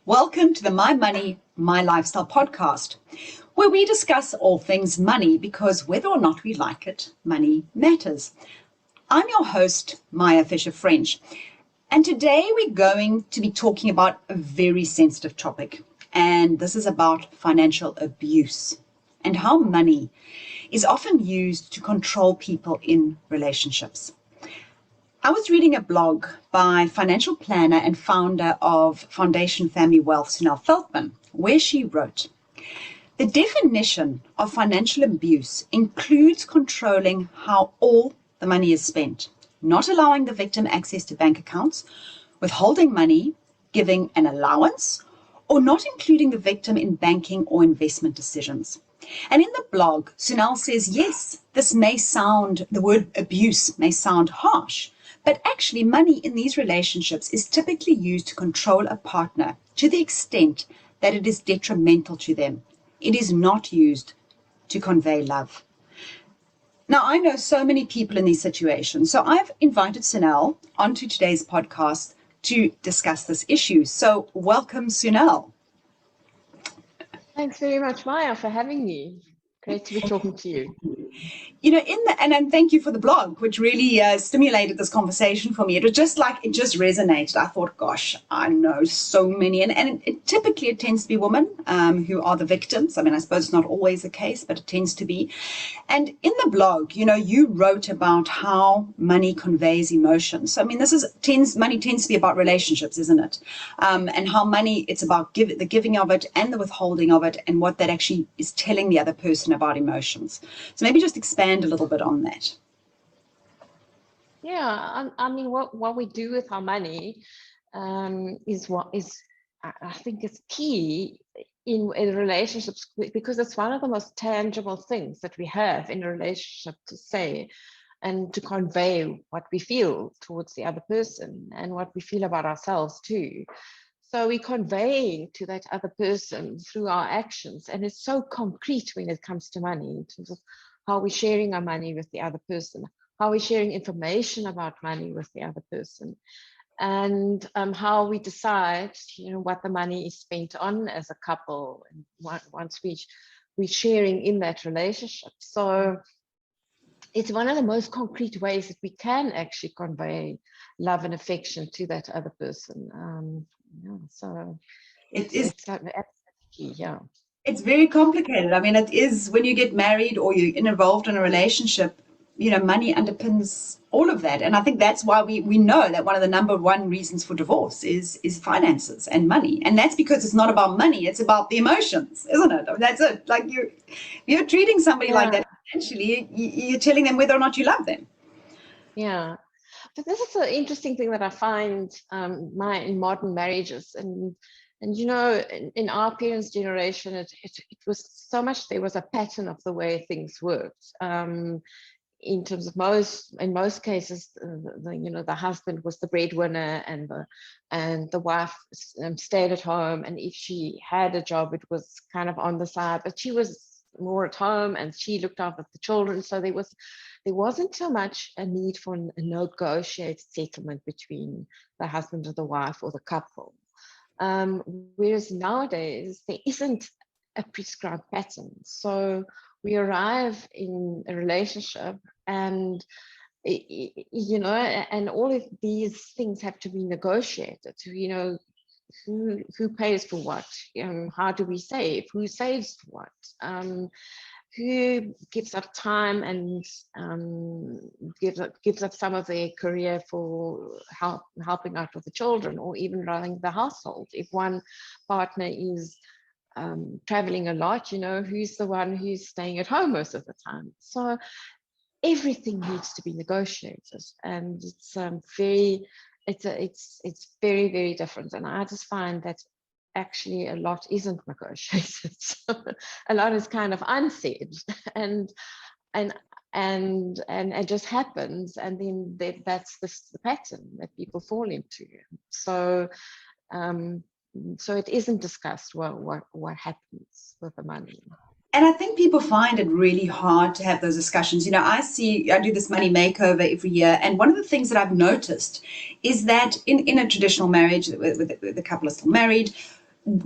Welcome to the My Money, My Lifestyle podcast, where we discuss all things money because whether or not we like it, money matters. I'm your host, Maya Fisher-French, and today we're going to be talking about a very sensitive topic, and this is about financial abuse and how money is often used to control people in relationships. I was reading a blog by financial planner and founder of Foundation Family Wealth, Sunel Veldtman, where she wrote, "The definition of financial abuse includes controlling how all the money is spent, not allowing the victim access to bank accounts, withholding money, giving an allowance, or not including the victim in banking or investment decisions." And in the blog, Sunel says, yes, the word abuse may sound harsh, but actually money in these relationships is typically used to control a partner to the extent that it is detrimental to them. It is not used to convey love. Now, I know so many people in these situations, so I've invited Sunel onto today's podcast to discuss this issue. So welcome, Sunel. Thanks very much, Maya, for having me. Great to be talking to you. You know, and thank you for the blog, which really stimulated this conversation for me. It was just like, it just resonated. I thought, gosh, I know so many. And typically it tends to be women who are the victims. I mean, I suppose it's not always the case, but it tends to be. And in the blog, you know, you wrote about how money conveys emotions. So, I mean, money tends to be about relationships, isn't it? And how money, it's about the giving of it and the withholding of it and what that actually is telling the other person about emotions. So maybe just expand a little bit on that. Yeah, I mean, what we do with our money is I think is key in relationships, because it's one of the most tangible things that we have in a relationship to say and to convey what we feel towards the other person and what we feel about ourselves too. So we're conveying to that other person through our actions, and it's so concrete when it comes to money in terms of how we're sharing our money with the other person, how we're sharing information about money with the other person, and how we decide, what the money is spent on as a couple, and once we're sharing in that relationship. So it's one of the most concrete ways that we can actually convey love and affection to that other person. So it's key, yeah. It's very complicated. I mean, it is when you get married or you're involved in a relationship, money underpins all of that. And I think that's why we know that one of the number one reasons for divorce is finances and money. And that's because it's not about money, it's about the emotions, isn't it? I mean, that's it. Like you're treating somebody like that, essentially, you're telling them whether or not you love them. Yeah. But this is an interesting thing that I find in modern marriages. And in our parents' generation, it was so much, there was a pattern of the way things worked. In terms of in most cases, the husband was the breadwinner and the wife stayed at home. And if she had a job, it was kind of on the side, but she was more at home and she looked after the children. So there wasn't so much a need for a negotiated settlement between the husband or the wife or the couple. Whereas nowadays, there isn't a prescribed pattern. So we arrive in a relationship and, and all of these things have to be negotiated. Who pays for what? How do we save? Who saves for what? Who gives up time and gives up some of their career for helping out with the children or even running the household? If one partner is traveling a lot, who's the one who's staying at home most of the time? So everything needs to be negotiated, and it's very, very different. And I just find that actually a lot isn't negotiated. So a lot is kind of unsaid and it just happens, and then that's the pattern that people fall into. So it isn't discussed what happens with the money. And I think people find it really hard to have those discussions. I do this money makeover every year. And one of the things that I've noticed is that in a traditional marriage, with the couple are still married,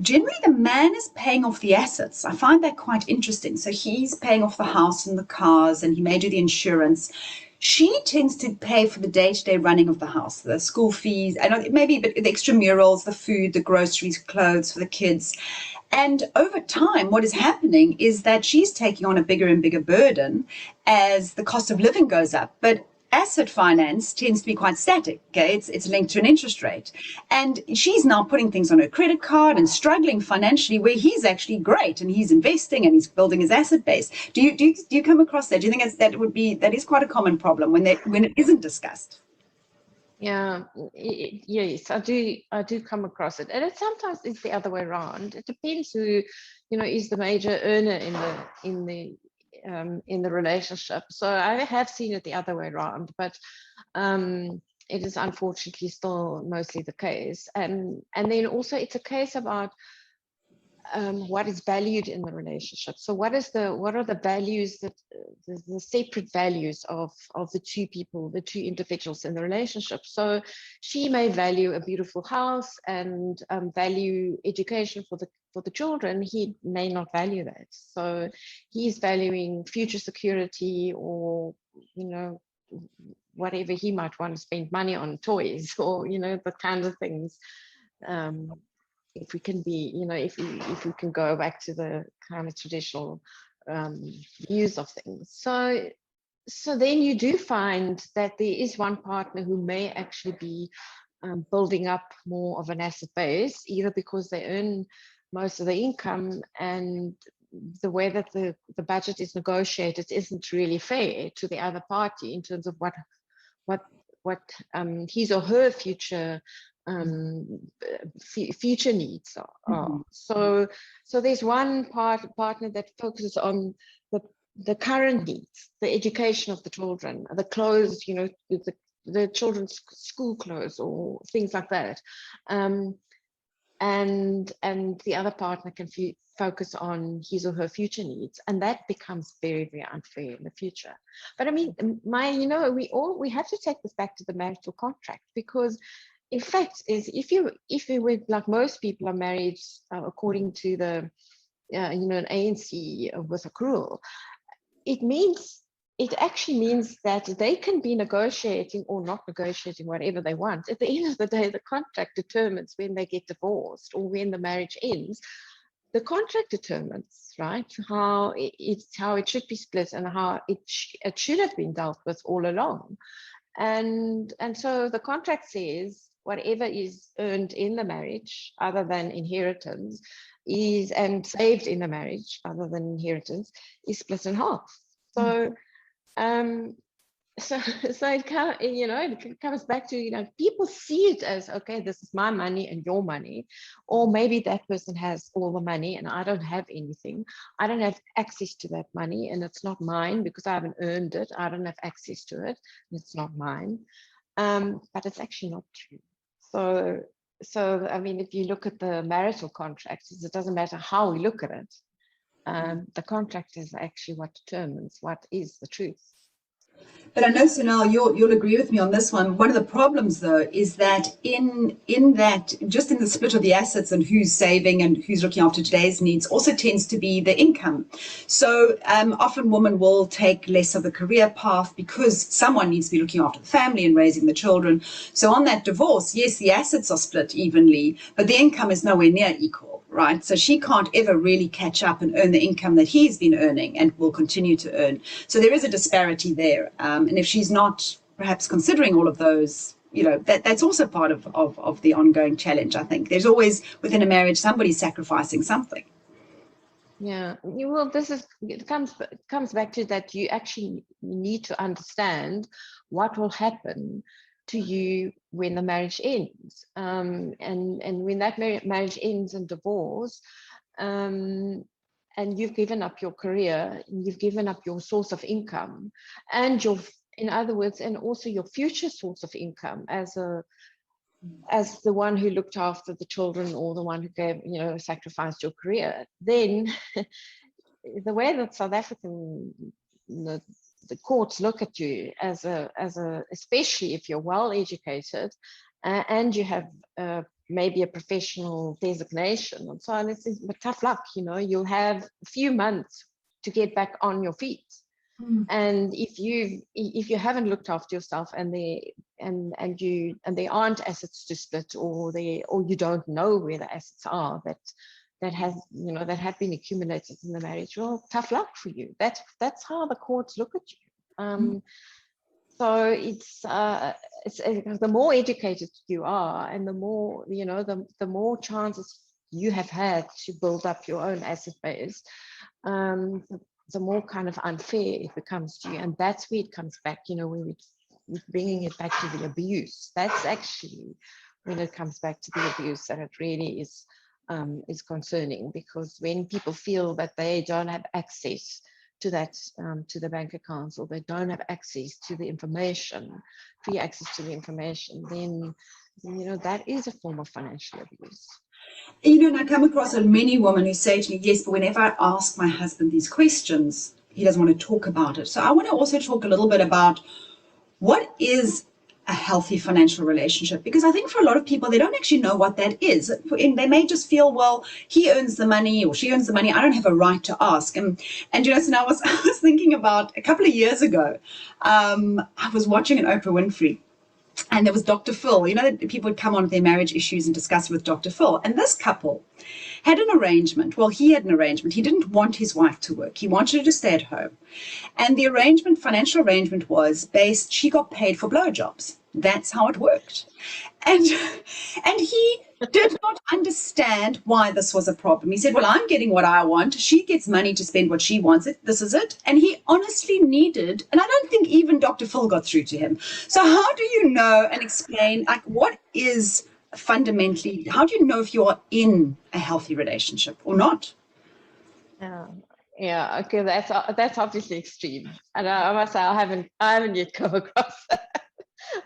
generally the man is paying off the assets. I find that quite interesting. So he's paying off the house and the cars, and he may do the insurance. She tends to pay for the day-to-day running of the house, the school fees, and maybe the extramurals, the food, the groceries, clothes for the kids. And over time, what is happening is that she's taking on a bigger and bigger burden as the cost of living goes up. But asset finance tends to be quite static. Okay, it's linked to an interest rate, and she's now putting things on her credit card and struggling financially, where he's actually great and he's investing and he's building his asset base. Do you come across that? Do you think that is quite a common problem when it isn't discussed? Yeah, yes, I do come across it, and it sometimes is the other way around. It depends who, is the major earner in the relationship. So I have seen it the other way around, but it is unfortunately still mostly the case. And then also it's a case about what is valued in the relationship. So what are the values that the separate values of the two people, the two individuals in the relationship? So she may value a beautiful house and value education for the children. He may not value that. So he's valuing future security, or whatever he might want to spend money on, toys, or the kinds of things. If we can be, if we can go back to the kind of traditional views of things. So then you do find that there is one partner who may actually be building up more of an asset base, either because they earn most of the income, and the way that the budget is negotiated isn't really fair to the other party in terms of what his or her future future needs are. Mm-hmm. So there's one partner that focuses on the current needs, the education of the children, the clothes, the children's school clothes or things like that, and the other partner can focus on his or her future needs, and that becomes very, very unfair in the future. But I mean, we have to take this back to the marital contract, because in fact, is if you were like most people are married according to the an ANC with accrual, it actually means that they can be negotiating or not negotiating whatever they want. At the end of the day, the contract determines when they get divorced or when the marriage ends. The contract determines, right, how it should be split and how it should have been dealt with all along. And so the contract says whatever is earned in the marriage, other than inheritance, and saved in the marriage, other than inheritance, is split in half. So, so it comes back to, people see it as, okay, this is my money and your money, or maybe that person has all the money and I don't have anything. I don't have access to that money, and it's not mine because I haven't earned it. I don't have access to it, and it's not mine. But it's actually not true. So I mean, if you look at the marital contract, it doesn't matter how we look at it. The contract is actually what determines what is the truth. But I know, Sunel, you'll agree with me on this one. One of the problems, though, is that in that, just in the split of the assets and who's saving and who's looking after today's needs, also tends to be the income. So often women will take less of the career path because someone needs to be looking after the family and raising the children. So on that divorce, yes, the assets are split evenly, but the income is nowhere near equal. Right. So she can't ever really catch up and earn the income that he's been earning and will continue to earn. So there is a disparity there. And if she's not perhaps considering all of those, that's also part of the ongoing challenge, I think. There's always within a marriage somebody sacrificing something. Yeah, well, it comes back to that you actually need to understand what will happen to you when the marriage ends, and when that marriage ends in divorce, and you've given up your career, you've given up your source of income, and in other words, and also your future source of income as the one who looked after the children, or the one who gave, sacrificed your career, then the way that South African the courts look at you as a especially if you're well educated and you have maybe a professional designation and so on. But tough luck, you'll have a few months to get back on your feet. And if you haven't looked after yourself and there aren't assets to split, or you don't know where the assets are that have been accumulated in the marriage, well, tough luck for you. That's how the courts look at you. So it's the more educated you are, and the more the more chances you have had to build up your own asset base, the more kind of unfair it becomes to you. And that's where it comes back, when we're bringing it back to the abuse. That's actually when it comes back to the abuse that it really is concerning, because when people feel that they don't have access to that, to the bank accounts, or they don't have access to the information, free access to the information, then that is a form of financial abuse. And I come across many women who say to me, yes, but whenever I ask my husband these questions, he doesn't want to talk about it. So I want to also talk a little bit about what is a healthy financial relationship, because I think for a lot of people, they don't actually know what that is. And they may just feel, well, he earns the money or she earns the money, I don't have a right to ask. And so now I was thinking about a couple of years ago, I was watching an Oprah Winfrey. And there was Dr. Phil. People would come on with their marriage issues and discuss it with Dr. Phil. And this couple had an arrangement. Well, he had an arrangement. He didn't want his wife to work. He wanted her to stay at home. And the financial arrangement was based, she got paid for blowjobs. That's how it worked. And he did not understand why this was a problem. He said, well, I'm getting what I want. She gets money to spend what she wants. This is it. And he honestly needed, and I don't think even Dr. Phil got through to him. So how do you know and explain, what is fundamentally, how do you know if you're in a healthy relationship or not? Yeah, okay, that's obviously extreme. And I must say, I haven't yet come across that.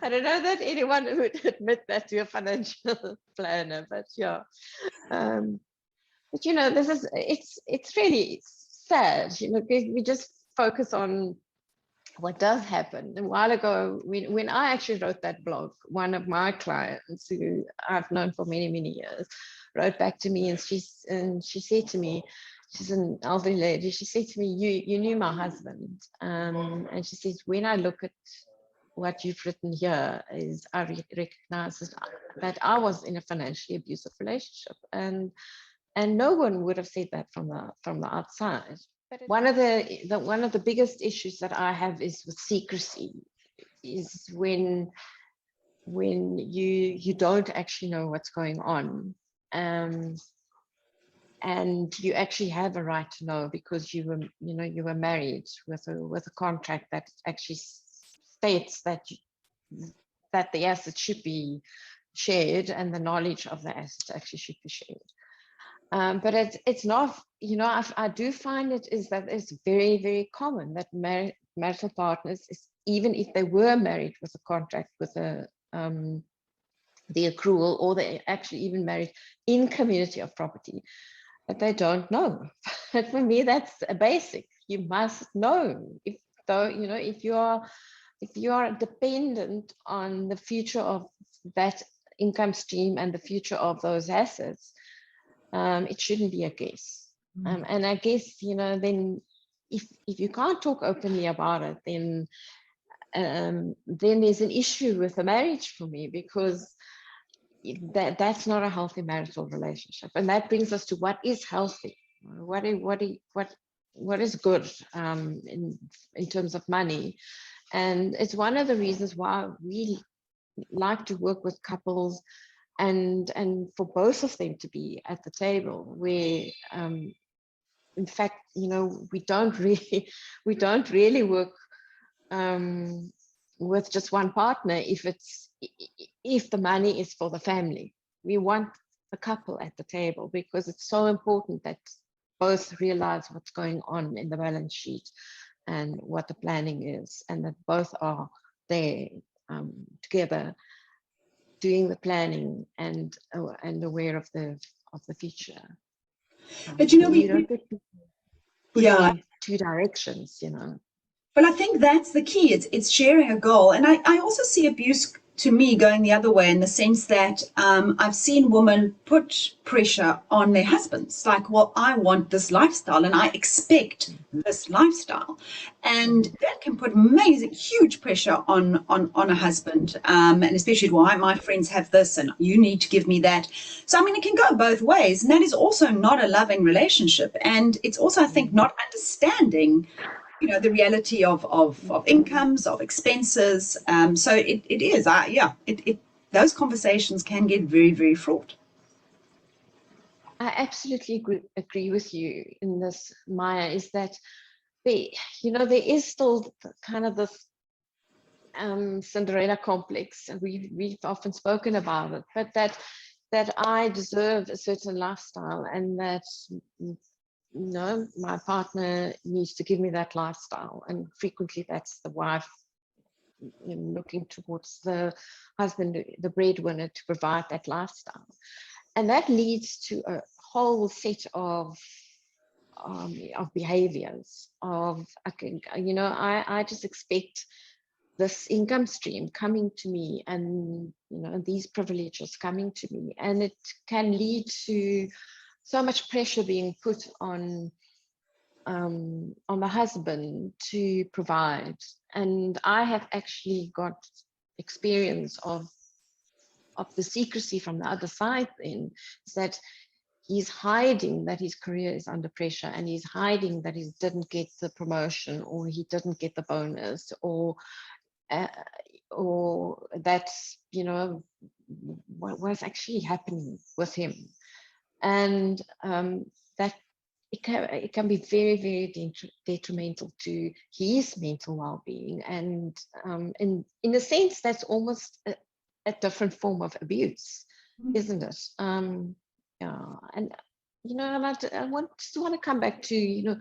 I don't know that anyone would admit that to a financial planner, but yeah. But it's really sad. We just focus on what does happen. A while ago, when I actually wrote that blog, one of my clients, who I've known for many, many years, wrote back to me, and she said to me, she's an elderly lady, she said to me, you knew my husband, and she says, when I look at what you've written here, is I recognize that I was in a financially abusive relationship, and no one would have said that from the outside. But one of the biggest issues that I have is with secrecy, is when you don't actually know what's going on, and you actually have a right to know, because you were married with a contract that actually states that the assets should be shared, and the knowledge of the assets actually should be shared. But it's not, I do find that it's very, very common that marital partners, even if they were married with a contract with the accrual, or they actually even married in community of property, that they don't know. But for me, that's a basic. You must know. If you are dependent on the future of that income stream and the future of those assets, it shouldn't be a guess. And I guess, then if you can't talk openly about it, then there's an issue with the marriage for me, because that's not a healthy marital relationship. And that brings us to what is healthy, what is good in terms of money. And it's one of the reasons why we like to work with couples, and for both of them to be at the table, where in fact, we don't really work with just one partner if the money is for the family. We want the couple at the table, because it's so important that both realize what's going on in the balance sheet and what the planning is, and that both are there together doing the planning and aware of the future. But we don't get yeah, in two directions. But I think that's the key. It's sharing a goal. And I also see abuse to me going the other way in the sense that I've seen women put pressure on their husbands, like, well, I want this lifestyle and I expect this lifestyle, and that can put amazing, huge pressure on a husband, and especially, well, my friends have this and you need to give me that. So I mean, it can go both ways, and that is also not a loving relationship, and it's also, I think, not understanding the reality of incomes, of expenses. So it is, those conversations can get very, very fraught. I absolutely agree with you in this, Maya, is that there is still kind of this Cinderella complex, and we've often spoken about it, but that I deserve a certain lifestyle, and that my partner needs to give me that lifestyle, and frequently that's the wife looking towards the husband, the breadwinner, to provide that lifestyle, and that leads to a whole set of behaviors of, I just expect this income stream coming to me, and these privileges coming to me, and it can lead to so much pressure being put on the husband to provide. And I have actually got experience of the secrecy from the other side, then, is that he's hiding that his career is under pressure, and he's hiding that he didn't get the promotion, or he didn't get the bonus, or that's what's actually happening with him. And that it can be very, very detrimental to his mental well-being, and in a sense that's almost a different form of abuse, isn't it? Yeah, and I want to come back to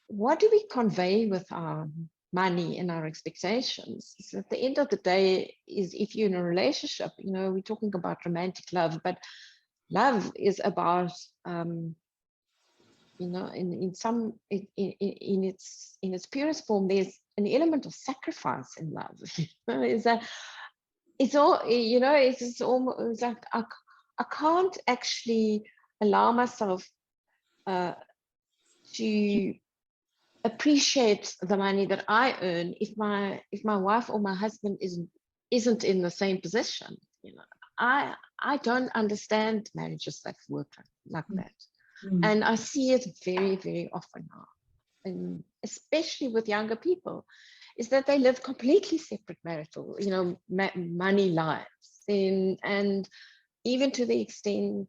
what do we convey with our money and our expectations? So at the end of the day, is if you're in a relationship, we're talking about romantic love, but love is about in its purest form, there's an element of sacrifice in love. Is that it's all, it's almost like I can't actually allow myself to appreciate the money that I earn if my wife or my husband isn't in the same position. I don't understand marriages that work like that. And I see it very, very often now, and especially with younger people, is that they live completely separate marital, money lives, and even to the extent,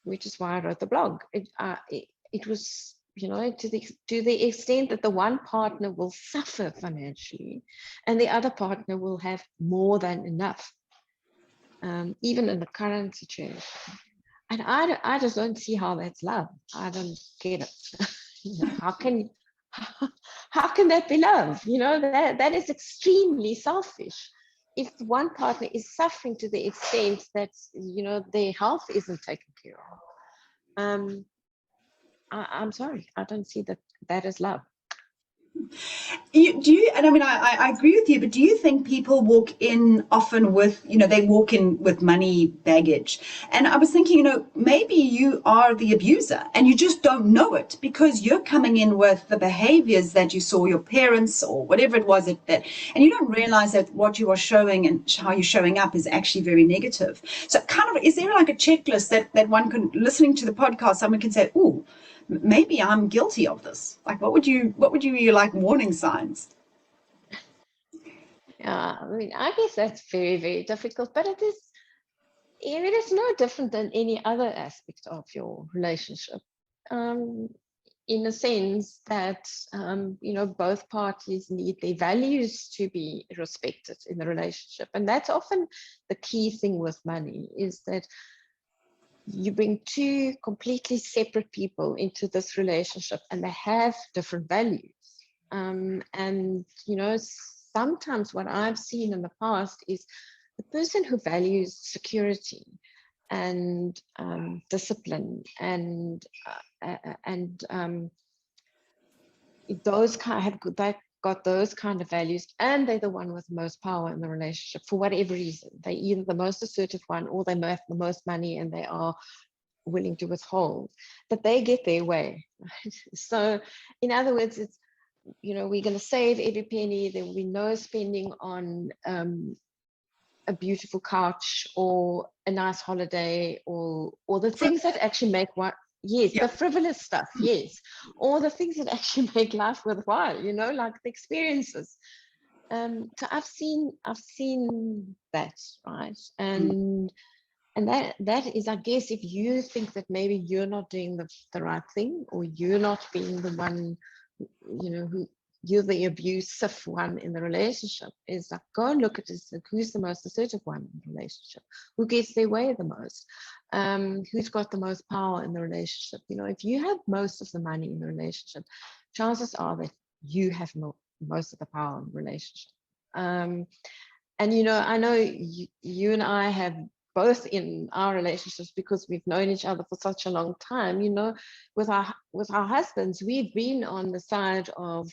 which is why I wrote the blog. It was, to the extent that the one partner will suffer financially, and the other partner will have more than enough, even in the current situation. And I just don't see how that's love. I don't get it. How can that be love? That is extremely selfish. If one partner is suffering to the extent that their health isn't taken care of, I'm sorry, I don't see that is love. And I mean, I agree with you, but do you think people walk in often with, they walk in with money baggage? And I was thinking, maybe you are the abuser and you just don't know it, because you're coming in with the behaviors that you saw your parents or whatever it was, and you don't realize that what you are showing and how you're showing up is actually very negative. So kind of, is there like a checklist that one can, listening to the podcast, someone can say, oh, maybe I'm guilty of this? Like, what would you like warning signs? Yeah, I mean, I guess that's very, very difficult, but it is no different than any other aspect of your relationship, in a sense that both parties need their values to be respected in the relationship, and that's often the key thing with money, is that you bring two completely separate people into this relationship, and they have different values. And sometimes what I've seen in the past is the person who values security and discipline and those kind have got those kind of values, and they're the one with the most power in the relationship for whatever reason. They're either the most assertive one, or they have the most money and they are willing to withhold, that they get their way. Right? So in other words, it's, we're going to save every penny. There will be no spending on a beautiful couch or a nice holiday, or the things that actually make what, yes, the frivolous stuff, yes, or the things that actually make life worthwhile, like the experiences. So I've seen that, right? And that is, I guess, if you think that maybe you're not doing the right thing, or you're not being the one, who you're the abusive one in the relationship, is like, go and look at this, like, who's the most assertive one in the relationship, who gets their way the most, who's got the most power in the relationship. If you have most of the money in the relationship, chances are that you have most of the power in the relationship. And I know you and I have both in our relationships, because we've known each other for such a long time, with our husbands, we've been on the side of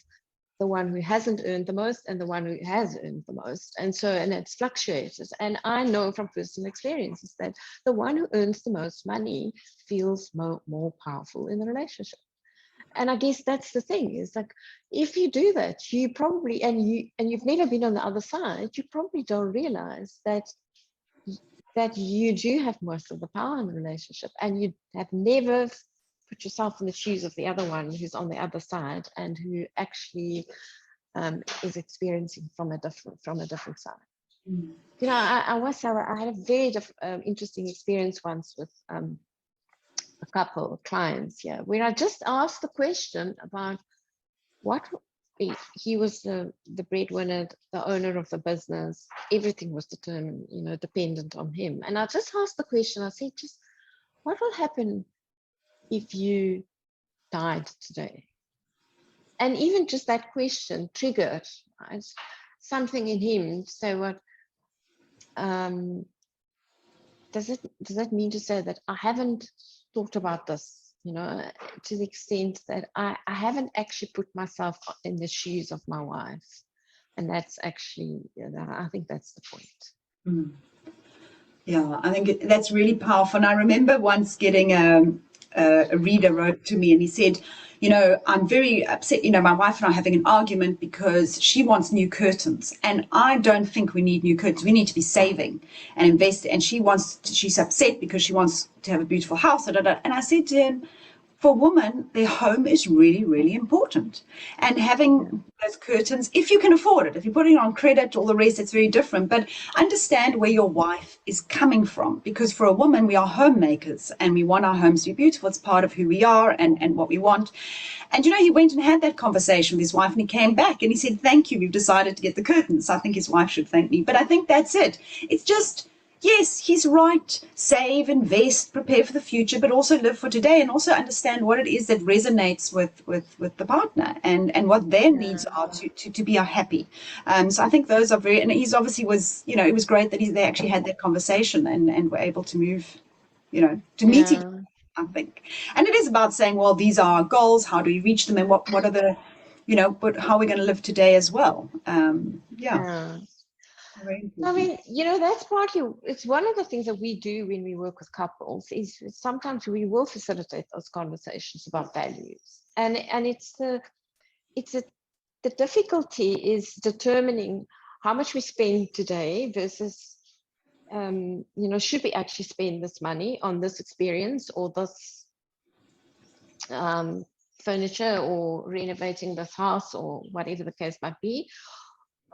the one who hasn't earned the most and the one who has earned the most. And it's fluctuated. And I know from personal experiences that the one who earns the most money feels more powerful in the relationship. And I guess that's the thing, is like, if you do that, you probably, and you've never been on the other side, you probably don't realize that you do have most of the power in the relationship, and you have never put yourself in the shoes of the other one who's on the other side, and who actually is experiencing from a different side. I had a very interesting experience once with a couple of clients, where I just asked the question about what he was the breadwinner, the owner of the business. Everything was determined, dependent on him. And I just asked the question. I said, just what will happen if you died today? And even just that question triggered, right, something in him to say, what does that mean to say that I haven't thought about this, to the extent that I haven't actually put myself in the shoes of my wife. And that's actually, I think that's the point. Yeah, I think that's really powerful. And I remember once getting a reader wrote to me, and he said, I'm very upset. My wife and I are having an argument because she wants new curtains, and I don't think we need new curtains. We need to be saving and invest. And she's upset because she wants to have a beautiful house. And I said to him, for a woman, their home is really, really important. And having those curtains, if you can afford it, if you're putting it on credit, all the rest, it's very different. But understand where your wife is coming from. Because for a woman, we are homemakers, and we want our homes to be beautiful. It's part of who we are and what we want. And, he went and had that conversation with his wife, and he came back and he said, thank you, we've decided to get the curtains. I think his wife should thank me. But I think that's it. It's just, yes, he's right. Save, invest, prepare for the future, but also live for today, and also understand what it is that resonates with the partner, and what their needs are to be happy. So I think those are very, and he's obviously was, it was great that they actually had that conversation and were able to move, to meet each other, I think. And it is about saying, well, these are our goals. How do we reach them? And what are the, but how are we going to live today as well? I mean, that's partly, it's one of the things that we do when we work with couples, is sometimes we will facilitate those conversations about values. And it's the difficulty is determining how much we spend today versus, should we actually spend this money on this experience or this furniture, or renovating this house, or whatever the case might be,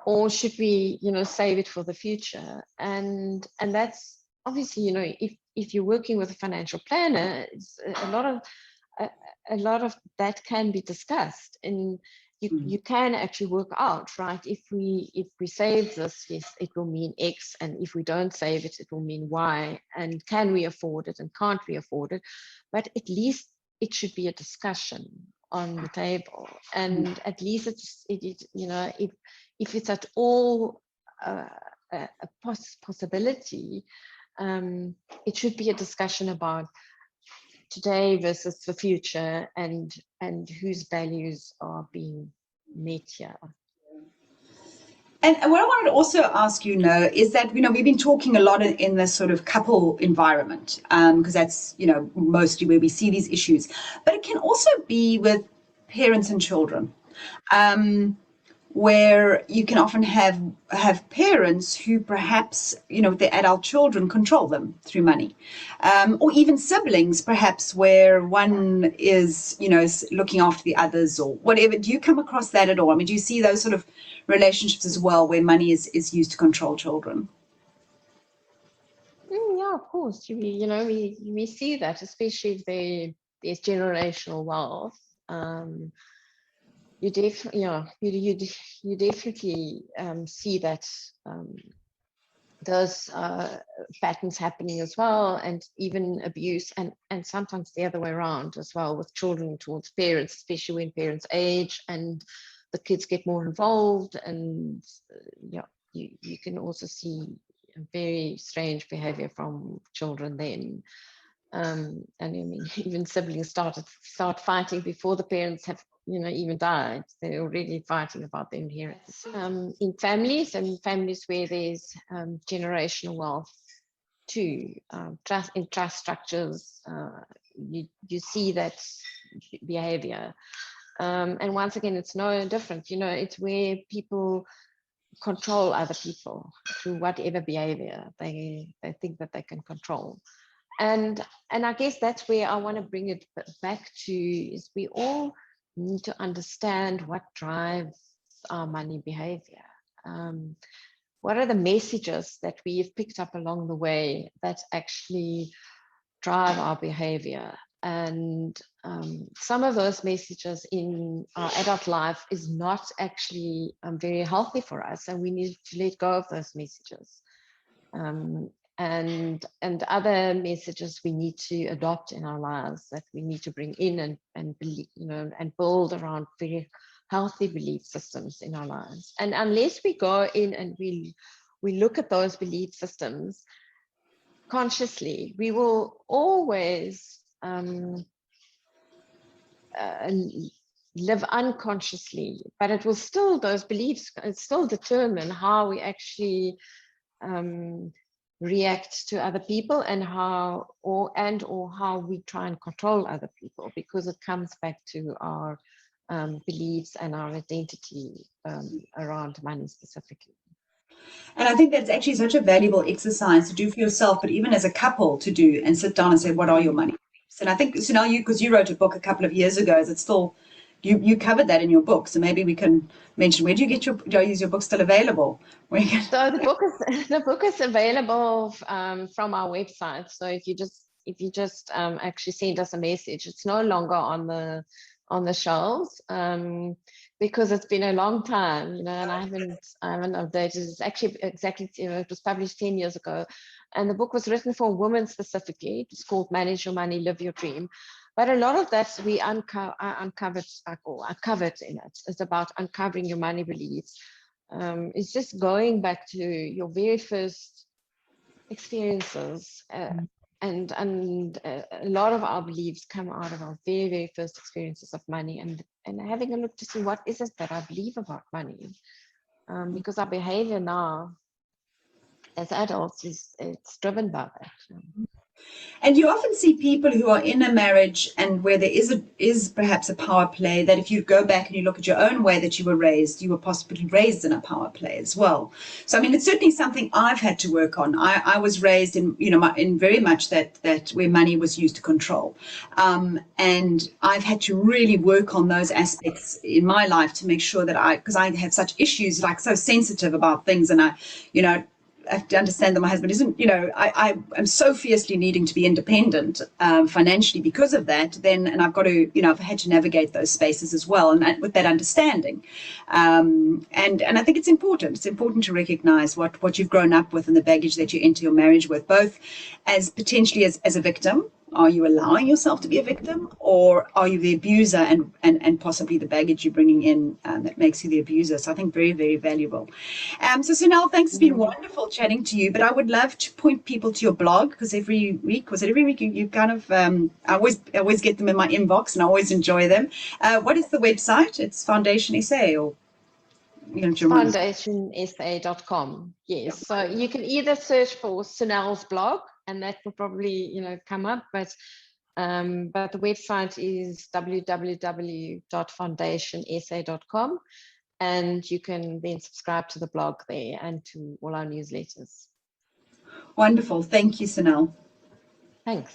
or should we, save it for the future? And that's obviously, if you're working with a financial planner, it's a lot of that can be discussed, and you can actually work out, right? If we save this, yes, it will mean X, and if we don't save it, it will mean Y. And can we afford it, and can't we afford it? But at least it should be a discussion on the table, and at least if it's at all a possibility, it should be a discussion about today versus the future, and whose values are being met here. And what I wanted to also ask you, know, is that, we've been talking a lot in this sort of couple environment, because that's, mostly where we see these issues. But it can also be with parents and children, where you can often have parents who perhaps, their adult children control them through money, or even siblings, perhaps, where one is, is looking after the others or whatever. Do you come across that at all? I mean, do you see those sort of relationships as well, where money is used to control children? Yeah, of course. We see that, especially if there's generational wealth. You definitely, you definitely see that those patterns happening as well, and even abuse, and sometimes the other way around as well, with children towards parents, especially when parents age and the kids get more involved. And you can also see very strange behavior from children then. And I mean, even siblings start fighting before the parents have even died. They're already fighting about the inheritance. In families where there's generational wealth too, trust structures, you see that behavior. And once again, it's no different. It's where people control other people through whatever behavior they think that they can control. And I guess that's where I want to bring it back to, is we all need to understand what drives our money behavior. What are the messages that we have picked up along the way that actually drive our behavior? And some of those messages in our adult life is not actually very healthy for us, and we need to let go of those messages. And other messages we need to adopt in our lives, that we need to bring in and believe, and build around very healthy belief systems in our lives. And unless we go in and we look at those belief systems consciously, we will always live unconsciously, but it will still, those beliefs still determine how we actually react to other people, and how we try and control other people, because it comes back to our beliefs and our identity around money specifically. And I think that's actually such a valuable exercise to do for yourself, but even as a couple to do, and sit down and say, what are your money beliefs? And I think, Sunel, because you wrote a book a couple of years ago, is it still, you covered that in your book. So maybe we can mention, where do you get is your book still available? So the book is available from our website. So if you just actually send us a message, it's no longer on the shelves, because it's been a long time, and I haven't updated. It's actually exactly, it was published 10 years ago, and the book was written for women specifically. It's called Manage Your Money, Live Your Dream. But a lot of that we uncovered in it. It's about uncovering your money beliefs. It's just going back to your very first experiences, and a lot of our beliefs come out of our very, very first experiences of money, and having a look to see what is it that I believe about money, because our behavior now as adults it's driven by that. And you often see people who are in a marriage and where there is perhaps a power play, that if you go back and you look at your own way that you were raised, you were possibly raised in a power play as well. So, I mean, it's certainly something I've had to work on. I was raised in, in very much that where money was used to control. And I've had to really work on those aspects in my life to make sure that because I have such issues, like so sensitive about things, and I have to understand that my husband isn't, I am so fiercely needing to be independent financially because of that. And I've got to, I've had to navigate those spaces as well, and with that understanding. And I think it's important. It's important to recognize what you've grown up with and the baggage that you enter your marriage with, both as potentially as a victim. Are you allowing yourself to be a victim, or are you the abuser, and possibly the baggage you're bringing in that makes you the abuser? So I think very, very valuable. So Sunel, thanks. It's been wonderful chatting to you, but I would love to point people to your blog, because every week you kind of, I always get them in my inbox and I always enjoy them. What is the website? It's Foundation SA, or? foundationsa.com. Yes. So you can either search for Sunel's blog, and that will probably, come up, but the website is www.foundationsa.com, and you can then subscribe to the blog there and to all our newsletters. Wonderful. Thank you, Sunel. Thanks.